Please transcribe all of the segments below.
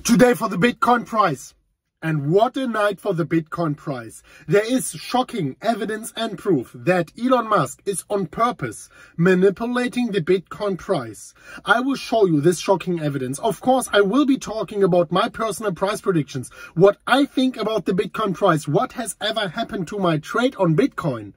Today for the Bitcoin price. And what a night for the Bitcoin price. There is shocking evidence and proof that Elon Musk is on purpose manipulating the Bitcoin price. I will show you this shocking evidence. Of course, I will be talking about my personal price predictions, what I think about the Bitcoin price, what has ever happened to my trade on Bitcoin.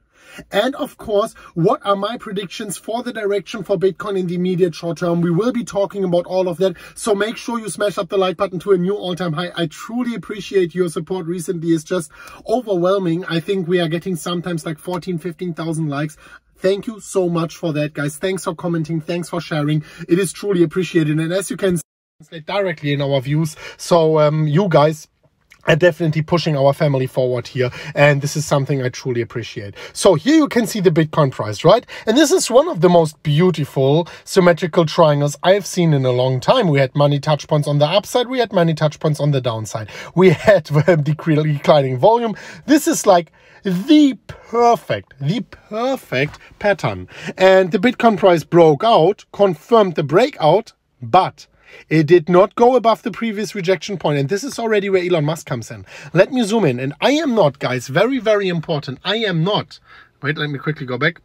And of course, what are my predictions for the direction for Bitcoin in the immediate short term? We will be talking about all of that. So make sure you smash up the like button to a new all-time high. I truly appreciate your support recently. It's just overwhelming. I think we are getting sometimes like 15,000 likes. Thank you so much for that, guys. Thanks for commenting. Thanks for sharing. It is truly appreciated. And as you can see, translate directly in our views. So you guys are definitely pushing our family forward here, and this is something I truly appreciate. So here you can see the Bitcoin price, right? And this is one of the most beautiful symmetrical triangles I've seen in a long time. We had many touch points on the upside, we had many touch points on the downside. We had declining volume. This is like the perfect pattern. And the Bitcoin price broke out, confirmed the breakout, but it did not go above the previous rejection point. And this is already where Elon Musk comes in. Let me zoom in. And I am not, guys, very, very important. I am not, wait, let me quickly go back.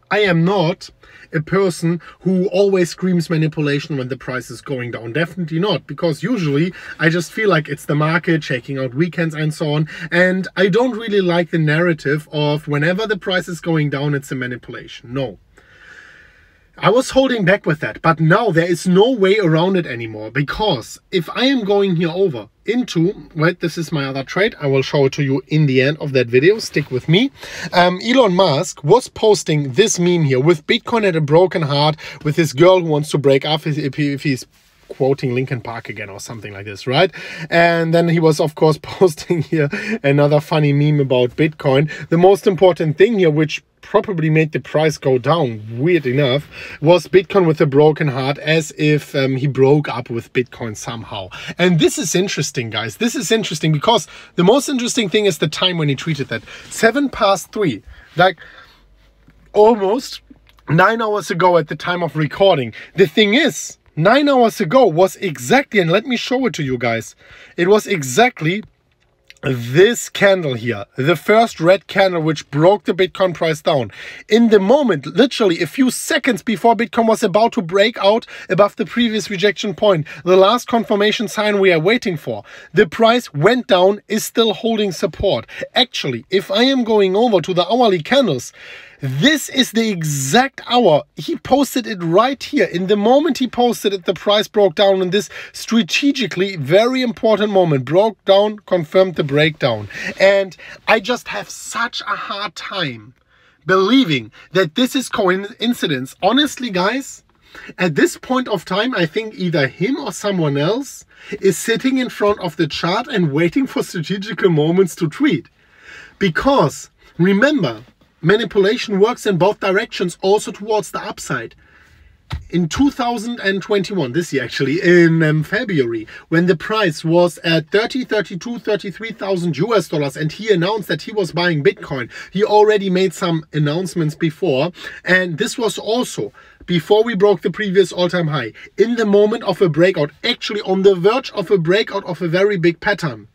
I am not a person who always screams manipulation when the price is going down. Definitely not, because usually I just feel like it's the market shaking out weekends and so on. And I don't really like the narrative of whenever the price is going down, it's a manipulation. No. I was holding back with that, but now there is no way around it anymore, because if I am going here over into, wait, this is my other trade, I will show it to you in the end of that video, stick with me. Elon Musk was posting this meme here with Bitcoin at a broken heart, with this girl who wants to break up if he's quoting Linkin Park again or something like this, right? And then he was of course posting here another funny meme about Bitcoin. The most important thing here, which probably made the price go down, weird enough, was Bitcoin with a broken heart, as if he broke up with Bitcoin somehow. And this is interesting, guys. This is interesting because the most interesting thing is the time when he tweeted that. 3:07, like almost 9 hours ago at the time of recording. The thing is, 9 hours ago was exactly, and let me show it to you guys, it was exactly this candle here, the first red candle, which broke the Bitcoin price down. In the moment, literally a few seconds before Bitcoin was about to break out above the previous rejection point, the last confirmation sign we are waiting for, the price went down, is still holding support. Actually, if I am going over to the hourly candles, this is the exact hour. He posted it right here. In the moment he posted it, the price broke down in this strategically very important moment. Broke down, confirmed the breakdown. And I just have such a hard time believing that this is coincidence. Honestly, guys, at this point of time, I think either him or someone else is sitting in front of the chart and waiting for strategical moments to tweet. Because remember, manipulation works in both directions, also towards the upside. In 2021, this year actually, in February, when the price was at 33,000 US dollars and he announced that he was buying Bitcoin, he already made some announcements before, and this was also before we broke the previous all-time high, in the moment of a breakout, actually on the verge of a breakout of a very big pattern.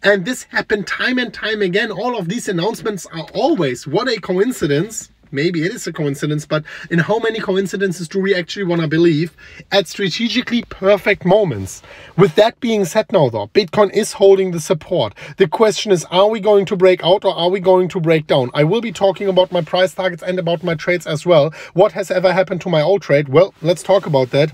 And this happened time and time again. All of these announcements are always, what a coincidence. Maybe it is a coincidence, but in how many coincidences do we actually want to believe at strategically perfect moments? With that being said now though, Bitcoin is holding the support. The question is, are we going to break out or are we going to break down? I will be talking about my price targets and about my trades as well. What has ever happened to my old trade? Well, let's talk about that.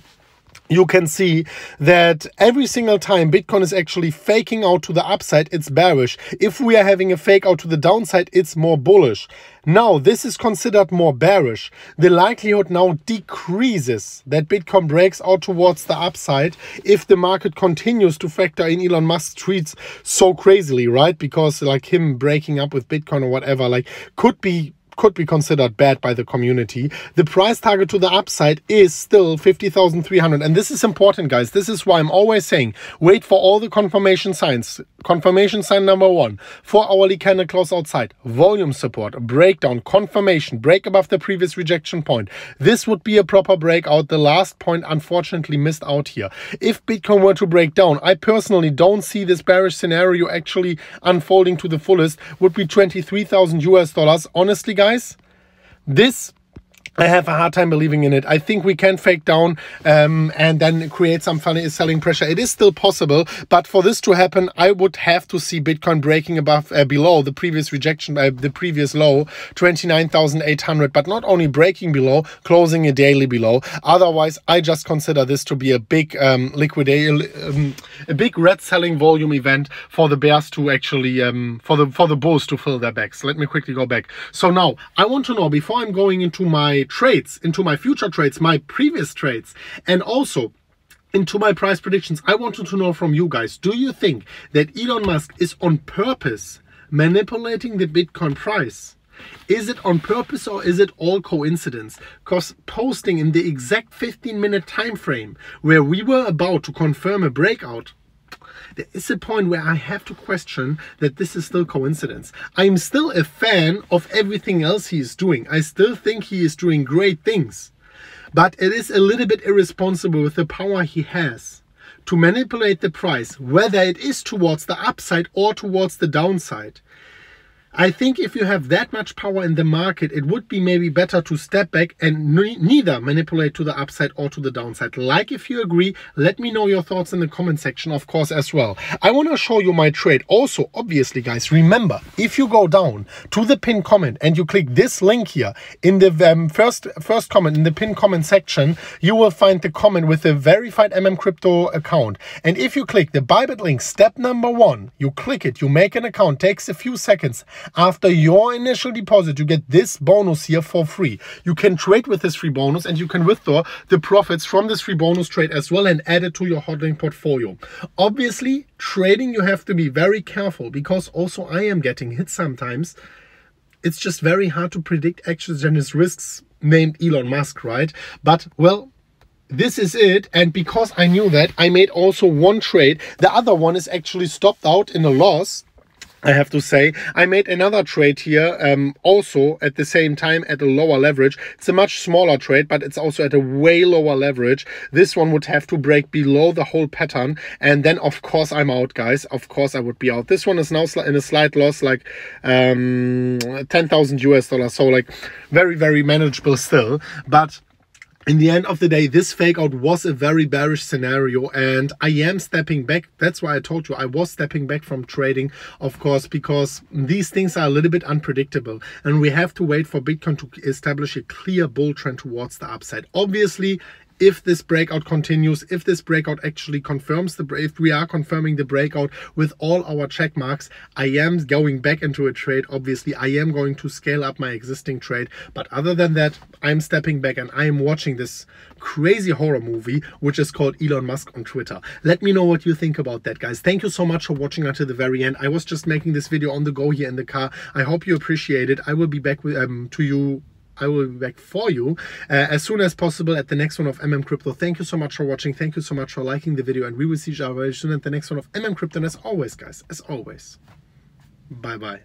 You can see that every single time Bitcoin is actually faking out to the upside, it's bearish. If we are having a fake out to the downside, it's more bullish. Now, this is considered more bearish. The likelihood now decreases that Bitcoin breaks out towards the upside if the market continues to factor in Elon Musk's tweets so crazily, right? Because like him breaking up with Bitcoin or whatever, like could be considered bad by the community. The price target to the upside is still 50,300. And this is important, guys. This is why I'm always saying, wait for all the confirmation signs. confirmation sign number 1, 4-hourly candle close outside, volume support, breakdown, confirmation, break above the previous rejection point. This would be a proper breakout. The last point unfortunately missed out here. If Bitcoin were to break down, I personally don't see this bearish scenario actually unfolding to the fullest. Would be 23,000 US dollars. Honestly, guys, this, I have a hard time believing in it. I think we can fake down and then create some funny selling pressure. It is still possible, but for this to happen, I would have to see Bitcoin breaking above below the previous rejection, the previous low, 29,800. But not only breaking below, closing a daily below. Otherwise, I just consider this to be a big liquidation, a big red selling volume event for the bears to actually for the bulls to fill their bags. Let me quickly go back. So now I want to know, before I'm going into my trades, into my future trades, my previous trades, and also into my price predictions, I wanted to know from you guys, do you think that Elon Musk is on purpose manipulating the Bitcoin price? Is it on purpose or is it all coincidence? Because posting in the exact 15-minute time frame where we were about to confirm a breakout, there is a point where I have to question that this is still coincidence. I'm still a fan of everything else he is doing. I still think he is doing great things. But it is a little bit irresponsible with the power he has to manipulate the price, whether it is towards the upside or towards the downside. I think if you have that much power in the market, it would be maybe better to step back and neither manipulate to the upside or to the downside. Like, if you agree, let me know your thoughts in the comment section, of course, as well. I want to show you my trade. Also, obviously, guys, remember, if you go down to the pinned comment and you click this link here in the first comment in the pinned comment section, you will find the comment with the verified MMCrypto account. And if you click the Bybit link, step number 1, you click it, you make an account, takes a few seconds. After your initial deposit, you get this bonus here for free. You can trade with this free bonus and you can withdraw the profits from this free bonus trade as well and add it to your hodling portfolio. Obviously, trading, you have to be very careful because also I am getting hit sometimes. It's just very hard to predict exogenous risks named Elon Musk, right? But, well, this is it. And because I knew that, I made also one trade. The other one is actually stopped out in a loss. I have to say, I made another trade here also at the same time at a lower leverage. It's a much smaller trade, but it's also at a way lower leverage. This one would have to break below the whole pattern. And then, of course, I'm out, guys. Of course, I would be out. This one is now in a slight loss, like 10,000 US dollars. So, like, very, very manageable still. But in the end of the day, this fake out was a very bearish scenario and I am stepping back. That's why I told you I was stepping back from trading, of course, because these things are a little bit unpredictable and we have to wait for Bitcoin to establish a clear bull trend towards the upside. Obviously, if this breakout continues, if this breakout actually confirms if we are confirming the breakout with all our check marks, I am going back into a trade. Obviously, I am going to scale up my existing trade. But other than that, I'm stepping back and I am watching this crazy horror movie, which is called Elon Musk on Twitter. Let me know what you think about that, guys. Thank you so much for watching until the very end. I was just making this video on the go here in the car. I hope you appreciate it. I will be back with, I will be back for you as soon as possible at the next one of MMCrypto. Thank you so much for watching. Thank you so much for liking the video. And we will see each other very soon at the next one of MMCrypto. And as always, guys, as always, bye-bye.